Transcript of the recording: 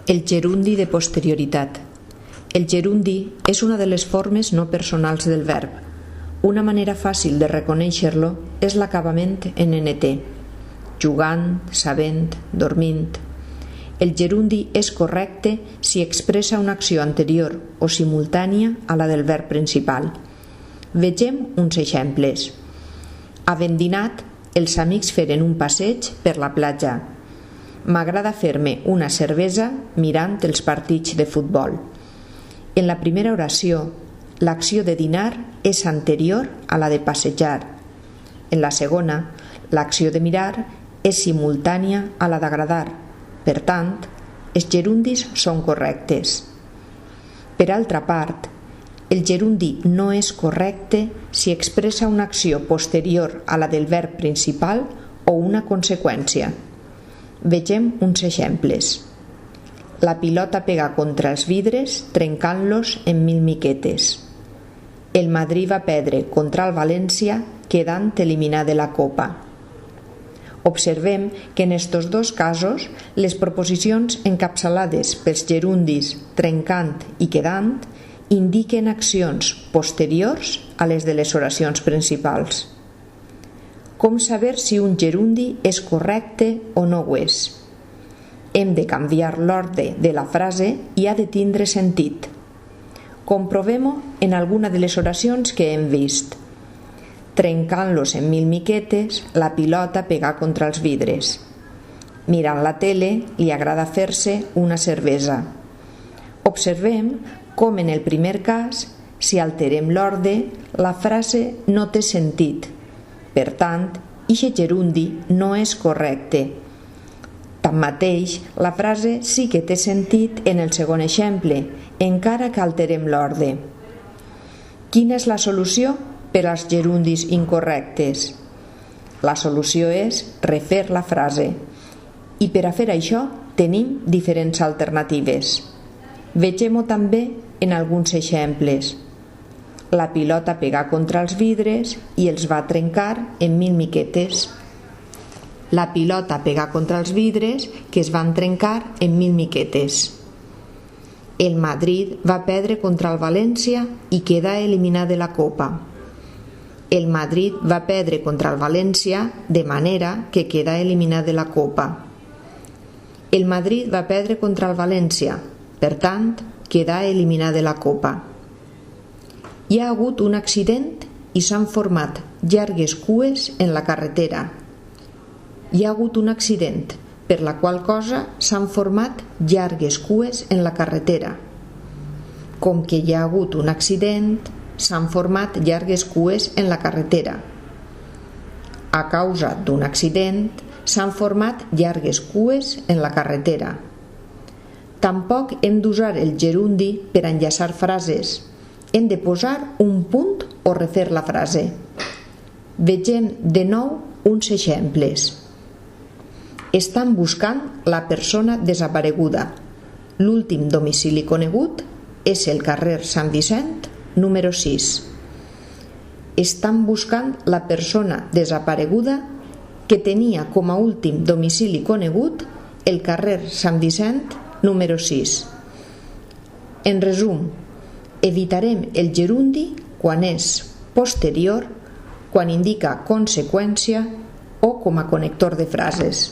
El gerundi de posterioritat. El gerundi és una de les formes no personals del verb. Una manera fàcil de reconèixer-lo és l'acabament en nt, jugant, sabent, dormint. El gerundi és correcte si expressa una acció anterior o simultània a la del verb principal. Vegem uns exemples. Havent dinat, els amics feren un passeig per la platja. M'agrada fer-me una cervesa mirant els partits de futbol. En la primera oració, l'acció de dinar és anterior a la de passejar. En la segona, l'acció de mirar és simultània a la d'agradar. Per tant, els gerundis són correctes. Per altra part, el gerundi no és correcte si expressa una acció posterior a la del verb principal o una conseqüència. Vegem uns exemples. La pilota pega contra els vidres trencant-los en 1000 miquetes. El Madrid va perdre contra el València quedant eliminat de la Copa. Observem que en estos dos casos les proposicions encapçalades pels gerundis trencant i quedant indiquen accions posteriors a les de les oracions principals. Com saber si un gerundi és correcte o no ho és? Hem de canviar l'ordre de la frase i ha de tindre sentit. Comprovem-ho en alguna de les oracions que hem vist. Trencant-los en 1000 miquetes, la pilota pega contra els vidres. Mirant la tele, li agrada fer-se una cervesa. Observem com en el primer cas, si alterem l'ordre, la frase no té sentit. Per tant, ixe gerundi no és correcte. Tanmateix, la frase sí que té sentit en el segon exemple, encara que alterem l'ordre. Quina és la solució per als gerundis incorrectes? La solució és refer la frase. I per a fer això tenim diferents alternatives. Vegem-ho també en alguns exemples. La pilota pega contra els vidres i els va trencar en 1000 miquetes. La pilota pega contra els vidres que es van trencar en 1000 miquetes. El Madrid va perdre contra el València i quedà eliminat de la Copa. El Madrid va perdre contra el València de manera que quedà eliminat de la Copa. El Madrid va perdre contra el València, per tant, quedà eliminat de la Copa. Hi ha hagut un accident i s'han format llargues cues en la carretera. Hi ha hagut un accident, per la qual cosa s'han format llargues cues en la carretera. Com que hi ha hagut un accident, s'han format llargues cues en la carretera. A causa d'un accident, s'han format llargues cues en la carretera. Tampoc hem d'usar el gerundi per enllaçar frases. Hem de posar un punt o refer la frase. Vegem de nou uns exemples. Estan buscant la persona desapareguda. L'últim domicili conegut és el carrer Sant Vicent, número 6. Estan buscant la persona desapareguda que tenia com a últim domicili conegut el carrer Sant Vicent, número 6. En resum, evitarem el gerundi quan és posterior, quan indica conseqüència o com a connector de frases.